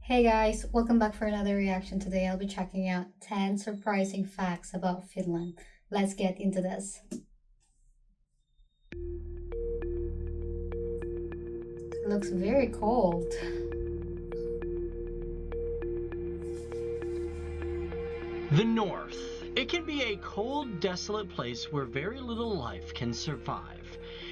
Hey guys, welcome back for another reaction. Today I'll be checking out 10 surprising facts about Finland. Let's get into this. It looks very cold. The North. It can be a cold, desolate place where very little life can survive.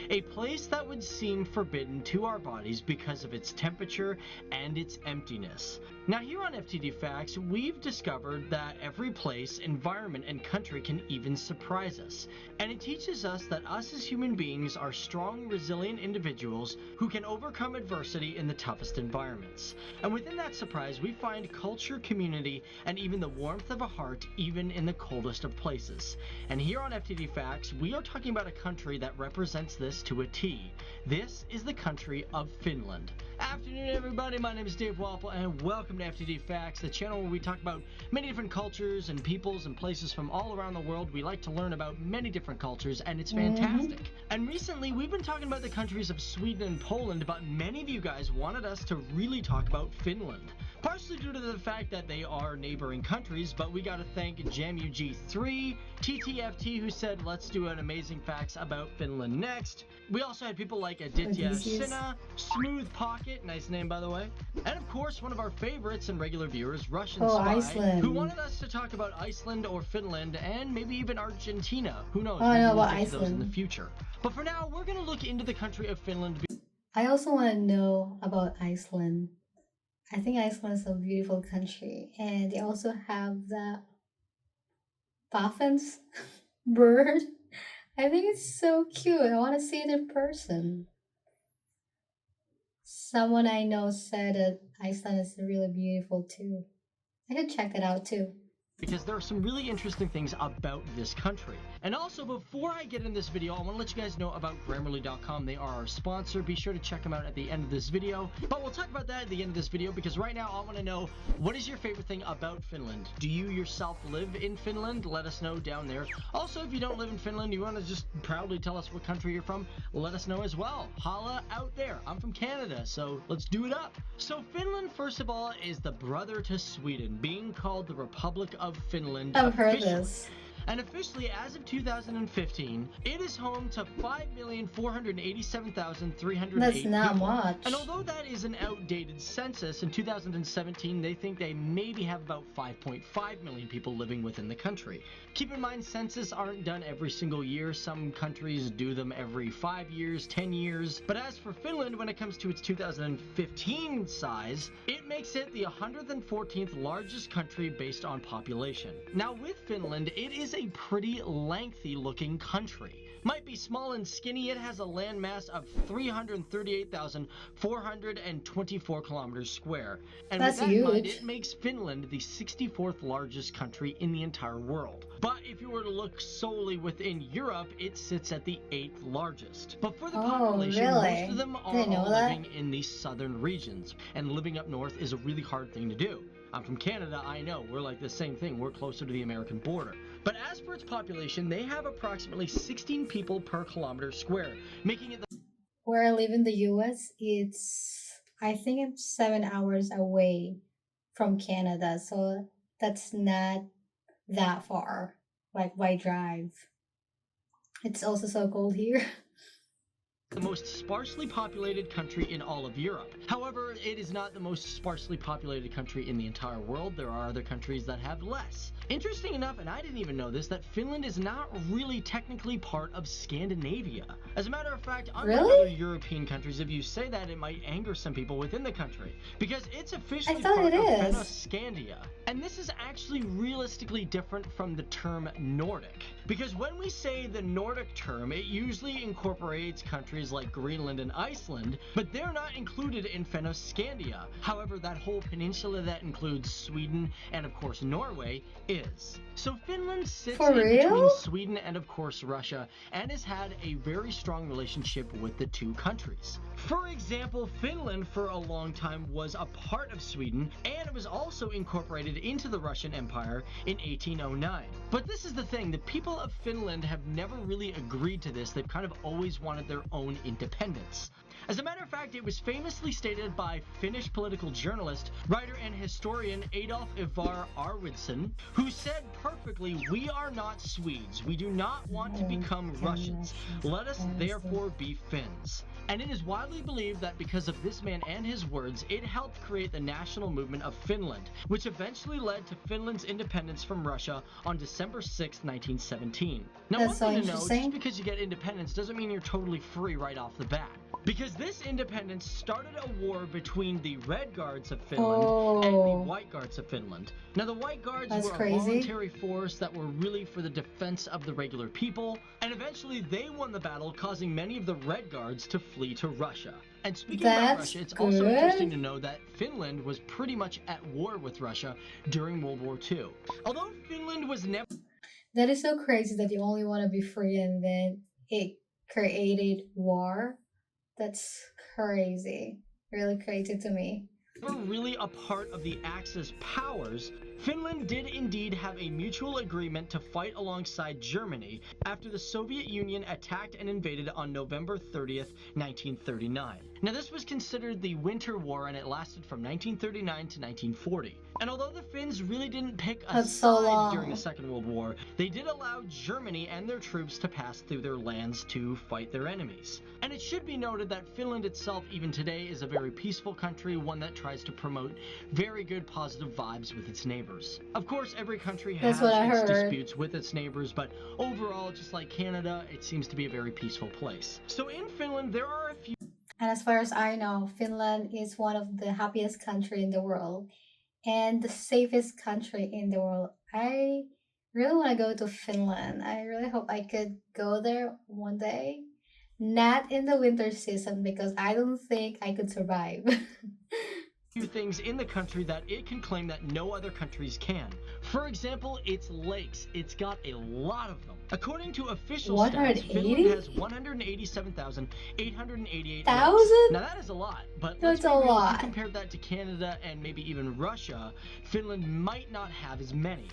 A place that would seem forbidden to our bodies because of its temperature and its emptiness. Now here on FTD Facts, we've discovered that every place, environment, and country can even surprise us. And it teaches us that us as human beings are strong, resilient individuals who can overcome adversity in the toughest environments. And within that surprise, we find culture, community, and even the warmth of a heart, even in the coldest of places. And here on FTD Facts, we are talking about a country that represents this to a T. This is the country of Finland. Afternoon, everybody. My name is Dave Walpole, and welcome to FTD Facts, the channel where we talk about many different cultures and peoples and places from all around the world. We like to learn about many different cultures, and it's fantastic. And recently, we've been talking about the countries of Sweden and Poland, but many of you guys wanted us to really talk about Finland. Partially due to the fact that they are neighboring countries, but we gotta thank JamUG3, TTFT, who said let's do an amazing facts about Finland next. We also had people like Aditya Sinha, Smooth Pocket, nice name by the way, and of course one of our favorites and regular viewers, Russian Spy, Iceland. who wanted us to talk about Iceland or Finland and maybe even Argentina. Who knows? I Maybe know we'll about get to those in the Iceland. future. But for now, we're gonna look into the country of Finland. I also want to know about Iceland. I think Iceland is a beautiful country, and they also have the puffins bird. I think it's so cute. I want to see it in person. Someone I know said that Iceland is really beautiful too. I could check it out too, because there are some really interesting things about this country. And also, before I get in this video, I want to let you guys know about Grammarly.com. They are our sponsor. Be sure to check them out at the end of this video. But we'll talk about that at the end of this video, because right now I want to know, what is your favorite thing about Finland? Do you yourself live in Finland? Let us know down there. Also, if you don't live in Finland, you want to just proudly tell us what country you're from, let us know as well. Holla out there. I'm from Canada, so let's do it up. So Finland, first of all, is the brother to Sweden, being called the Republic of Finland. I've heard officially. this. And officially, as of 2015, it is home to 5,487,308 That's not people. much. And although that is an outdated census, in 2017 they think they maybe have about 5.5 million people living within the country. Keep in mind, census aren't done every single year. Some countries do them every 5 years, 10 years. But as for Finland, when it comes to its 2015 size, it makes it the 114th largest country based on population. Now with Finland, it is a pretty lengthy looking country. Might be small and skinny, it has a landmass of 338,424 kilometers square. And That's with that in mind, huge. it makes Finland the 64th largest country in the entire world. But if you were to look solely within Europe, it sits at the 8th largest. But for the population, really? most of them are all living in the southern regions. And living up north is a really hard thing to do. I'm from Canada, I know, we're like the same thing, we're closer to the American border. But as for its population, they have approximately 16 people per kilometer square, making it the Where I live in the US, I think it's 7 hours away from Canada, so that's not that far, like by drive. It's also so cold here. most sparsely populated country in all of Europe. However, it is not the most sparsely populated country in the entire world. There are other countries that have less. Interesting enough, and I didn't even know this, that Finland is not really technically part of Scandinavia. As a matter of fact, unlike other European countries, if you say that, it might anger some people within the country, because it's officially part of Fennoscandia. And this is actually realistically different from the term Nordic. Because when we say the Nordic term, it usually incorporates countries like Greenland and Iceland, but they're not included in Fennoscandia. However, that whole peninsula that includes Sweden and of course Norway is. So Finland sits in between Sweden and of course Russia, and has had a very strong relationship with the two countries. For example, Finland for a long time was a part of Sweden, and it was also incorporated into the Russian Empire in 1809. But this is the thing, the people of Finland have never really agreed to this. They've kind of always wanted their own independence. As a matter of fact, it was famously stated by Finnish political journalist, writer, and historian Adolf Ivar Arvidsson, who said perfectly, "We are not Swedes. We do not want to become Russians. Let us therefore be Finns." And it is widely believed that because of this man and his words, it helped create the national movement of Finland, which eventually led to Finland's independence from Russia on December 6, 1917. Now, That's one so thing to know, just interesting. because you get independence doesn't mean you're totally free right off the bat. Because this independence started a war between the Red Guards of Finland and the Oh, White Guards of Finland. Now, the White Guards that's were a crazy. voluntary force that were really for the defense of the regular people, and eventually they won the battle, causing many of the Red Guards to flee to Russia. And speaking about That's Russia, it's also interesting to good. know that Finland was pretty much at war with Russia during World War II. Although Finland was never That is so crazy that you only want to be free and then it created war. That's crazy. Really crazy to me. really a part of the Axis powers, Finland did indeed have a mutual agreement to fight alongside Germany after the Soviet Union attacked and invaded on November 30th, 1939. Now, this was considered the Winter War, and it lasted from 1939 to 1940. And although the Finns really didn't pick a That's so side during the long. Second World War, they did allow Germany and their troops to pass through their lands to fight their enemies. And it should be noted that Finland itself, even today, is a very peaceful country, one that tries to promote very good positive vibes with its neighbors. Of course, every country That's has what I its heard. disputes with its neighbors, but overall, just like Canada, it seems to be a very peaceful place. So in Finland, there are a few And as far as I know, Finland is one of the happiest country in the world and the safest country in the world. I really want to go to Finland. I really hope I could go there one day. Not in the winter season because I don't think I could survive. things in the country that it can claim that no other countries can. For example, its lakes. It's got a lot of them. According to official stats, Finland 180? has 187,888 lakes. Thousand? Now that is a lot, but let's That's be a real, if you lot. compare that to Canada and maybe even Russia, Finland might not have as many.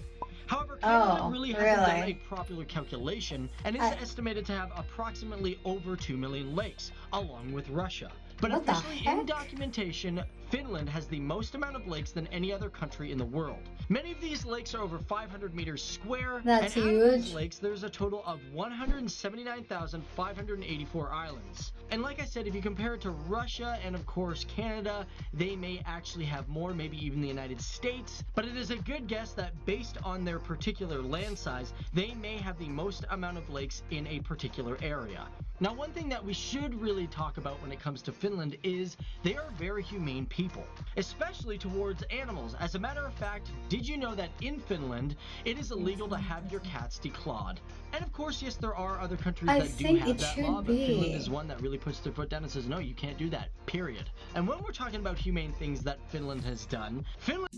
However, Canada Oh, really hasn't done a really? popular calculation and is I, estimated to have approximately over 2 million lakes, along with Russia. But what the officially in heck? documentation, Finland has the most amount of lakes than any other country in the world. Many of these lakes are over 500 meters square, That's and out of these huge. lakes, there's a total of 179,584 islands. And like I said, if you compare it to Russia and of course Canada, they may actually have more, maybe even the United States, but it is a good guess that based on their particular land size, they may have the most amount of lakes in a particular area. Now, one thing that we should really talk about when it comes to Finland is they are very humane people, especially towards animals. As a matter of fact, did you know that in Finland, it is illegal to have your cats declawed? And of course, yes, there are other countries I that do think have it that law, should but Finland be. is one that really puts their foot down and says, no, you can't do that, period. And when we're talking about humane things that Finland has done, Finland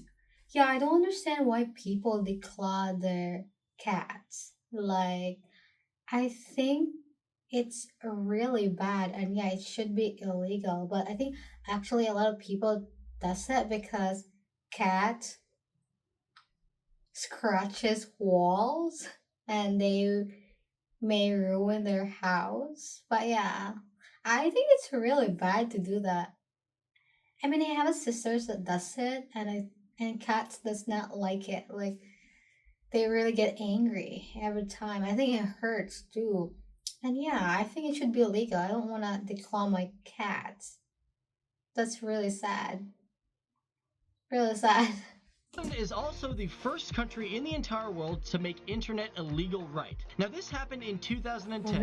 Yeah, I don't understand why people declaw their cats. Like, I think it's really bad, and yeah, it should be illegal. But I think actually a lot of people does that because cat scratches walls and they may ruin their house. But yeah, I think it's really bad to do that. I mean, I have a sister that does it, and cats does not like it. Like they really get angry every time. I think it hurts too. And yeah, I think it should be illegal. I don't want to declaw my cats. That's really sad. Really sad. Finland is also the first country in the entire world to make internet a legal right. Now, this happened in 2010, and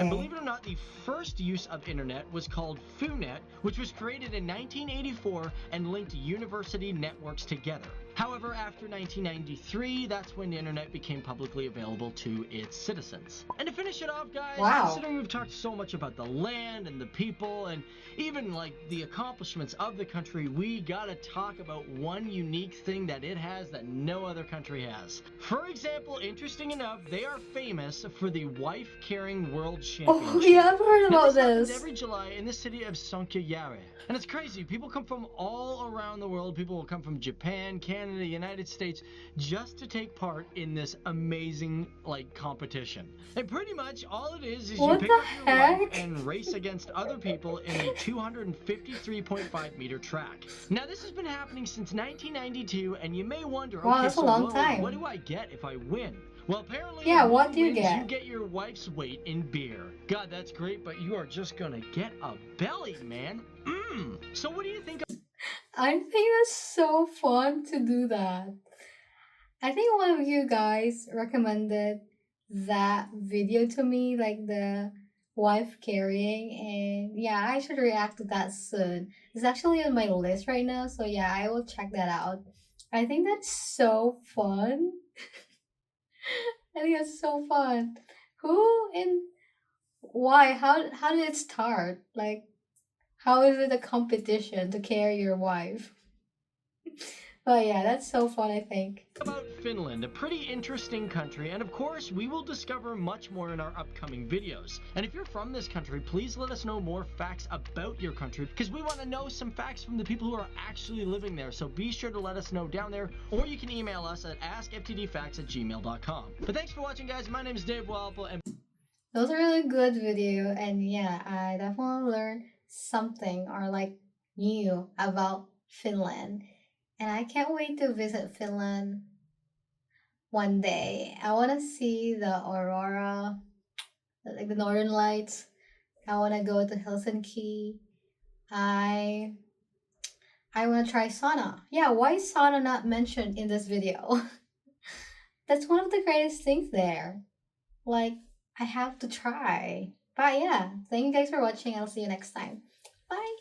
believe Really? it or not, the first use of internet was called FUNet, which was created in 1984 and linked university networks together. However, after 1993, that's when the internet became publicly available to its citizens. And to finish it off, guys, Wow. considering we've talked so much about the land and the people and even like the accomplishments of the country, we gotta talk about one unique thing that that it has that no other country has. For example, interesting enough, they are famous for the Wife Carrying World Championship. Oh, yeah, I've heard Now, about this happens this. every July in the city of Sankeyari. And it's crazy. People come from all around the world. People will come from Japan, Canada, United States, just to take part in this amazing, competition. And pretty much all it is you What pick the up your wife heck? and race against other people in a 253.5 meter track. Now, this has been happening since 1992, and you may wonder, Wow, okay, that's a so long what time. do I get if I win? Well, apparently, Yeah, if what one do you wins, you get? get your wife's weight in beer. God, that's great, but you are just gonna get a belly, man. So what do you think? I think that's so fun to do that. I think one of you guys recommended that video to me, like the wife carrying, and yeah, I should react to that soon. It's actually on my list right now, so yeah, I will check that out. I think that's so fun. I think that's so fun. Who and why? How did it start? Like, how is it a competition to carry your wife? But yeah, that's so fun, I think. About Finland, a pretty interesting country, and of course, we will discover much more in our upcoming videos. And if you're from this country, please let us know more facts about your country, because we want to know some facts from the people who are actually living there. So be sure to let us know down there, or you can email us at askftdfacts@gmail.com. But thanks for watching, guys. My name is Dave Walpole, and That was a really good video, and yeah, I definitely learned something or like new about Finland. And I can't wait to visit Finland one day. I want to see the aurora, like the northern lights. I want to go to Helsinki. I I want to try sauna. Yeah, why is sauna not mentioned in this video? That's one of the greatest things there. Like, I have to try. But yeah, thank you guys for watching. I'll see you next time. Bye.